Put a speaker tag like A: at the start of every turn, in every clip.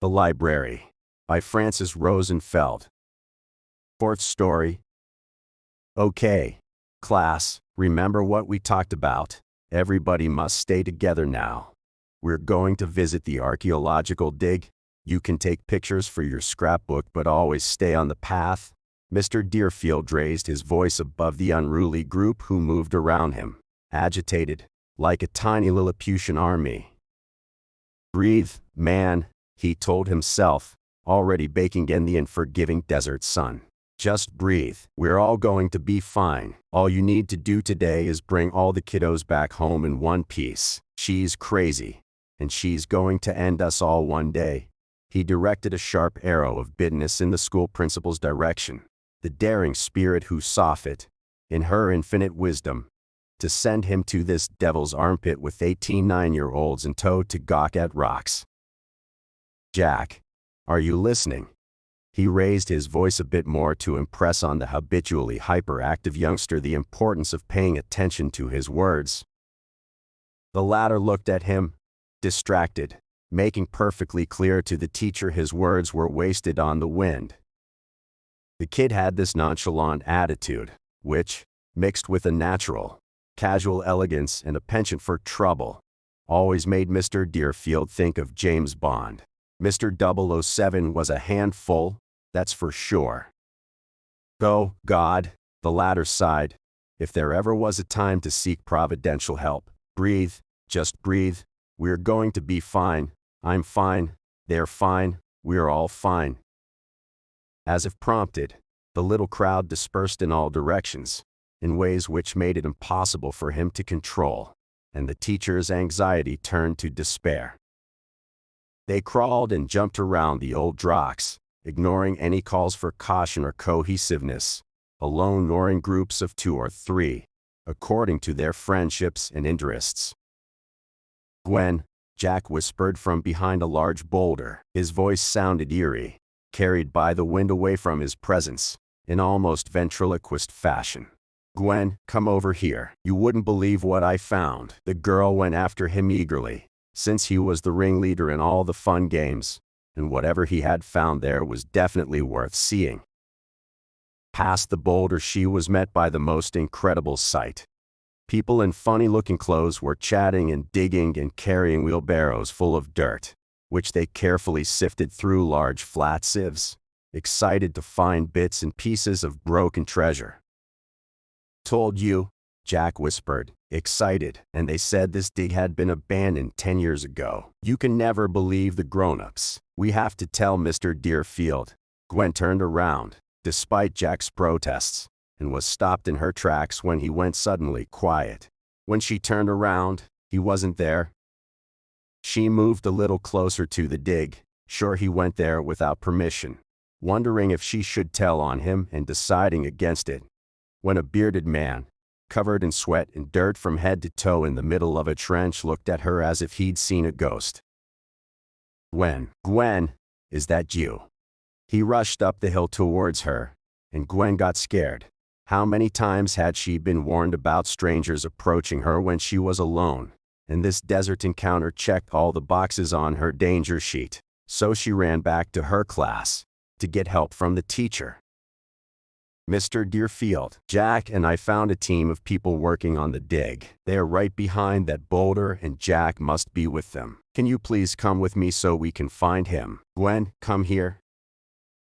A: The Library by Francis Rosenfeld. Fourth story. Okay, class, remember what we talked about? Everybody must stay together now. We're going to visit the archaeological dig. You can take pictures for your scrapbook, but always stay on the path. Mr. Deerfield raised his voice above the unruly group who moved around him, agitated, like a tiny Lilliputian army. Breathe, man, he told himself, already baking in the unforgiving desert sun. Just breathe. We're all going to be fine. All you need to do today is bring all the kiddos back home in one piece. She's crazy, and she's going to end us all one day. He directed a sharp arrow of bitterness in the school principal's direction, the daring spirit who saw fit, in her infinite wisdom, to send him to this devil's armpit with 18 9-year-olds in tow to gawk at rocks. Jack, are you listening? He raised his voice a bit more to impress on the habitually hyperactive youngster the importance of paying attention to his words. The latter looked at him, distracted, making perfectly clear to the teacher his words were wasted on the wind. The kid had this nonchalant attitude, which, mixed with a natural, casual elegance and a penchant for trouble, always made Mr. Deerfield think of James Bond. Mr. 007 was a handful, that's for sure. Oh, God, the latter sighed. If there ever was a time to seek providential help, breathe, just breathe. We're going to be fine. I'm fine. They're fine. We're all fine. As if prompted, the little crowd dispersed in all directions, in ways which made it impossible for him to control, and the teacher's anxiety turned to despair. They crawled and jumped around the old rocks, ignoring any calls for caution or cohesiveness, alone or in groups of 2 or 3, according to their friendships and interests. Gwen, Jack whispered from behind a large boulder. His voice sounded eerie, carried by the wind away from his presence, in almost ventriloquist fashion. Gwen, come over here. You wouldn't believe what I found. The girl went after him eagerly, since he was the ringleader in all the fun games, and whatever he had found there was definitely worth seeing. Past the boulder she was met by the most incredible sight. People in funny-looking clothes were chatting and digging and carrying wheelbarrows full of dirt, which they carefully sifted through large flat sieves, excited to find bits and pieces of broken treasure. Told you, Jack whispered, excited, and they said this dig had been abandoned 10 years ago. You can never believe the grown-ups. We have to tell Mr. Deerfield. Gwen turned around, despite Jack's protests, and was stopped in her tracks when he went suddenly quiet. When she turned around, he wasn't there. She moved a little closer to the dig, sure he went there without permission, wondering if she should tell on him and deciding against it, when a bearded man, covered in sweat and dirt from head to toe in the middle of a trench, looked at her as if he'd seen a ghost. Gwen, is that you? He rushed up the hill towards her, and Gwen got scared. How many times had she been warned about strangers approaching her when she was alone? And this desert encounter checked all the boxes on her danger sheet. So she ran back to her class, to get help from the teacher. Mr. Deerfield, Jack and I found a team of people working on the dig. They are right behind that boulder and Jack must be with them. Can you please come with me so we can find him? Gwen, come here.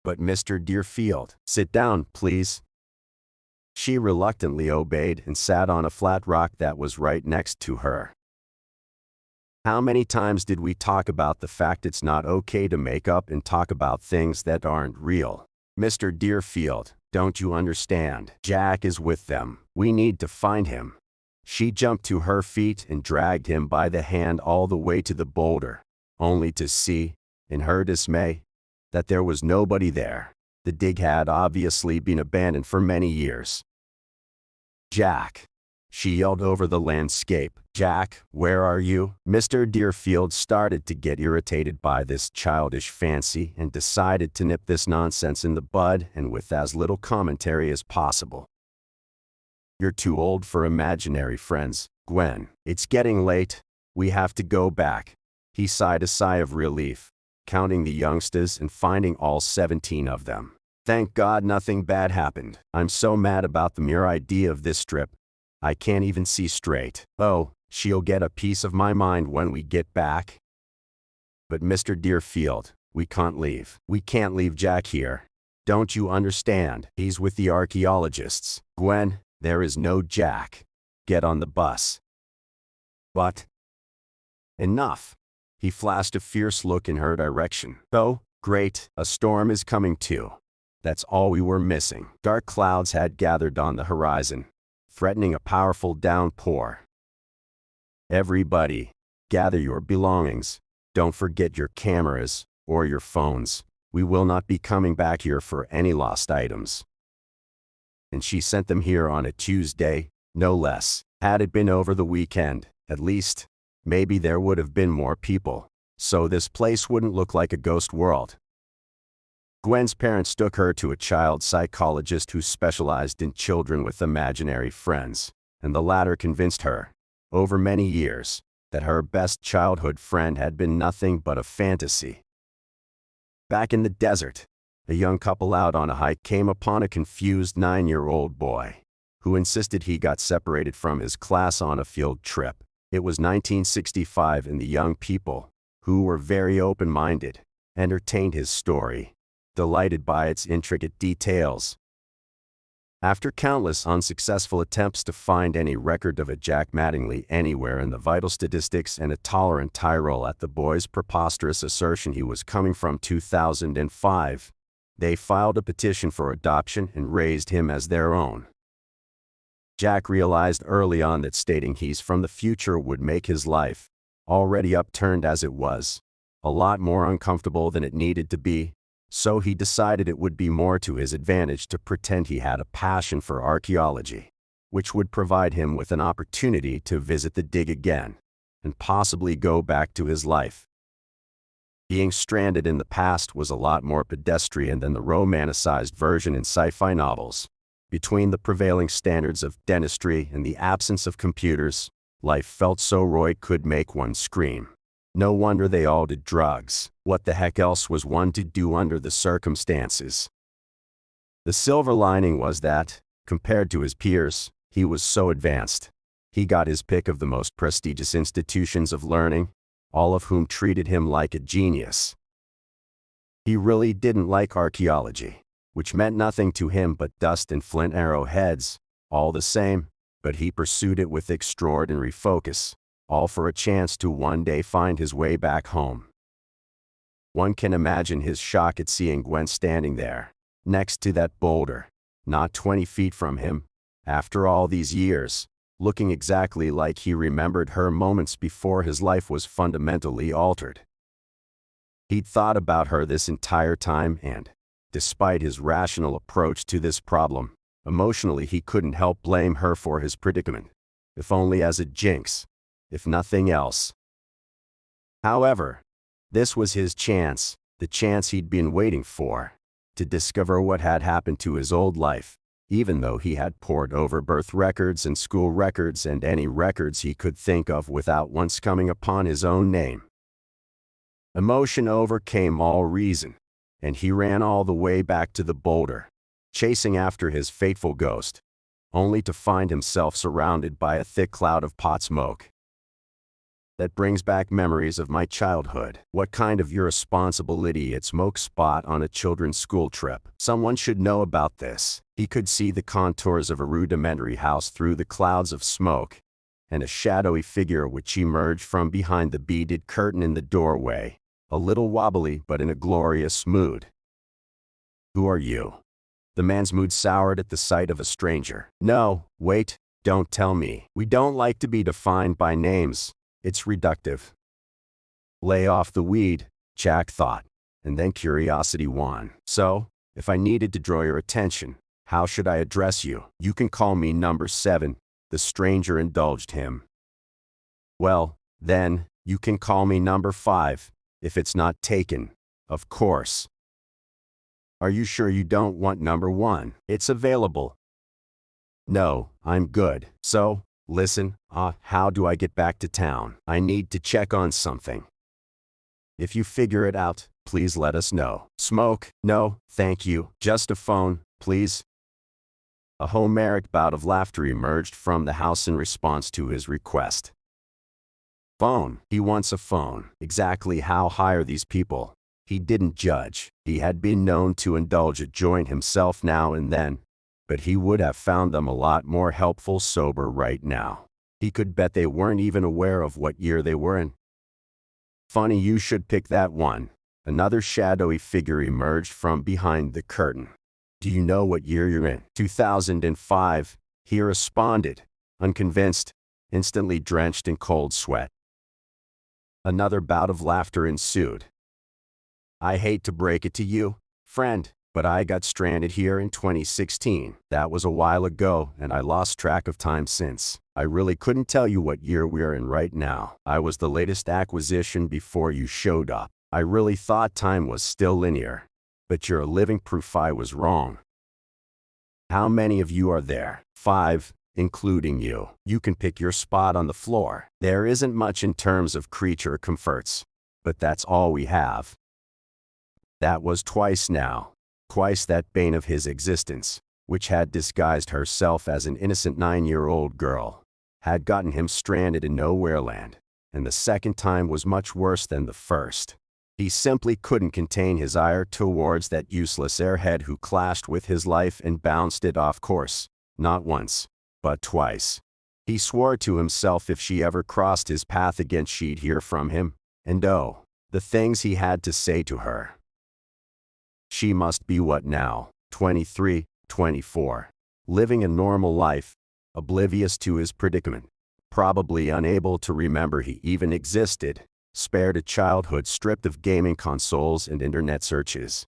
A: But Mr. Deerfield, sit down, please. She reluctantly obeyed and sat on a flat rock that was right next to her. How many times did we talk about the fact it's not okay to make up and talk about things that aren't real? Mr. Deerfield, don't you understand? Jack is with them. We need to find him. She jumped to her feet and dragged him by the hand all the way to the boulder, only to see, in her dismay, that there was nobody there. The dig had obviously been abandoned for many years. Jack, she yelled over the landscape. Jack, where are you? Mr. Deerfield started to get irritated by this childish fancy and decided to nip this nonsense in the bud and with as little commentary as possible. You're too old for imaginary friends, Gwen. It's getting late. We have to go back. He sighed a sigh of relief. counting the youngsters and finding all 17 of them. Thank God nothing bad happened. I'm so mad about the mere idea of this trip. I can't even see straight. Oh, she'll get a piece of my mind when we get back. But Mr. Deerfield, we can't leave. We can't leave Jack here. Don't you understand? He's with the archaeologists. Gwen, there is no Jack. Get on the bus. But enough. He flashed a fierce look in her direction. Oh, great, a storm is coming too. That's all we were missing. Dark clouds had gathered on the horizon, threatening a powerful downpour. Everybody, gather your belongings. Don't forget your cameras or your phones. We will not be coming back here for any lost items. And she sent them here on a Tuesday, no less. Had it been over the weekend, at least, maybe there would have been more people, so this place wouldn't look like a ghost world. Gwen's parents took her to a child psychologist who specialized in children with imaginary friends, and the latter convinced her, over many years, that her best childhood friend had been nothing but a fantasy. Back in the desert, a young couple out on a hike came upon a confused 9-year-old boy, who insisted he got separated from his class on a field trip. It was 1965 and the young people, who were very open-minded, entertained his story, delighted by its intricate details. After countless unsuccessful attempts to find any record of a Jack Mattingly anywhere in the vital statistics and a tolerant Tyrol at the boy's preposterous assertion he was coming from 2005, they filed a petition for adoption and raised him as their own. Jack realized early on that stating he's from the future would make his life, already upturned as it was, a lot more uncomfortable than it needed to be, so he decided it would be more to his advantage to pretend he had a passion for archaeology, which would provide him with an opportunity to visit the dig again, and possibly go back to his life. Being stranded in the past was a lot more pedestrian than the romanticized version in sci-fi novels. Between the prevailing standards of dentistry and the absence of computers, life felt so raw it could make one scream. No wonder they all did drugs. What the heck else was one to do under the circumstances? The silver lining was that, compared to his peers, he was so advanced. He got his pick of the most prestigious institutions of learning, all of whom treated him like a genius. He really didn't like archaeology, which meant nothing to him but dust and flint arrowheads, all the same, but he pursued it with extraordinary focus, all for a chance to one day find his way back home. One can imagine his shock at seeing Gwen standing there, next to that boulder, not 20 feet from him, after all these years, looking exactly like he remembered her moments before his life was fundamentally altered. He'd thought about her this entire time and, despite his rational approach to this problem, emotionally he couldn't help blame her for his predicament, if only as a jinx, if nothing else. However, this was his chance, the chance he'd been waiting for, to discover what had happened to his old life, even though he had pored over birth records and school records and any records he could think of without once coming upon his own name. Emotion overcame all reason, and he ran all the way back to the boulder, chasing after his fateful ghost, only to find himself surrounded by a thick cloud of pot smoke. That brings back memories of my childhood. What kind of irresponsible idiot smokes spot on a children's school trip? Someone should know about this. He could see the contours of a rudimentary house through the clouds of smoke, and a shadowy figure which emerged from behind the beaded curtain in the doorway, a little wobbly but in a glorious mood. Who are you? The man's mood soured at the sight of a stranger. No, wait, don't tell me. We don't like to be defined by names. It's reductive. Lay off the weed, Jack thought, and then curiosity won. So, if I needed to draw your attention, how should I address you? You can call me number 7, the stranger indulged him. Well, then, you can call me number 5, if it's not taken, of course. Are you sure you don't want number 1? It's available. No, I'm good. So, listen, how do I get back to town? I need to check on something. If you figure it out, please let us know. Smoke? No, thank you. Just a phone, please. A Homeric bout of laughter emerged from the house in response to his request. Phone. He wants a phone. Exactly how high are these people? He didn't judge. He had been known to indulge a joint himself now and then, but he would have found them a lot more helpful sober right now. He could bet they weren't even aware of what year they were in. Funny you should pick that one. Another shadowy figure emerged from behind the curtain. Do you know what year you're in? 2005, he responded, unconvinced, instantly drenched in cold sweat. Another bout of laughter ensued. I hate to break it to you, friend, but I got stranded here in 2016. That was a while ago, and I lost track of time since. I really couldn't tell you what year we're in right now. I was the latest acquisition before you showed up. I really thought time was still linear, but you're a living proof I was wrong. How many of you are there? 5, including you. You can pick your spot on the floor. There isn't much in terms of creature comforts, but that's all we have. That was twice now. Twice that bane of his existence, which had disguised herself as an innocent 9-year-old girl, had gotten him stranded in nowhere land, and the second time was much worse than the first. He simply couldn't contain his ire towards that useless airhead who clashed with his life and bounced it off course, not once, but twice. He swore to himself if she ever crossed his path again she'd hear from him, and oh, the things he had to say to her. She must be what now, 23, 24, living a normal life, oblivious to his predicament, probably unable to remember he even existed, spared a childhood stripped of gaming consoles and internet searches.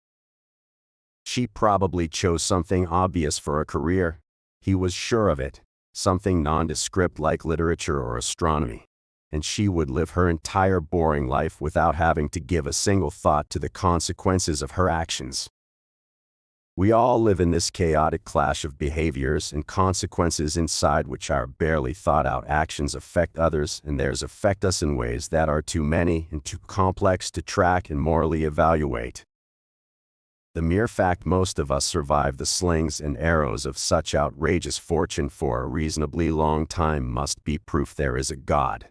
A: She probably chose something obvious for a career. He was sure of it, something nondescript like literature or astronomy. And she would live her entire boring life without having to give a single thought to the consequences of her actions. We all live in this chaotic clash of behaviors and consequences inside which our barely thought-out actions affect others and theirs affect us in ways that are too many and too complex to track and morally evaluate. The mere fact most of us survive the slings and arrows of such outrageous fortune for a reasonably long time must be proof there is a God.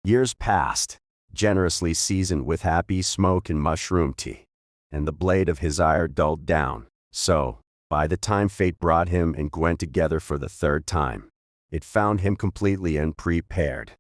A: Years passed, generously seasoned with happy smoke and mushroom tea, and the blade of his ire dulled down, so, by the time fate brought him and Gwen together for the third time, it found him completely unprepared.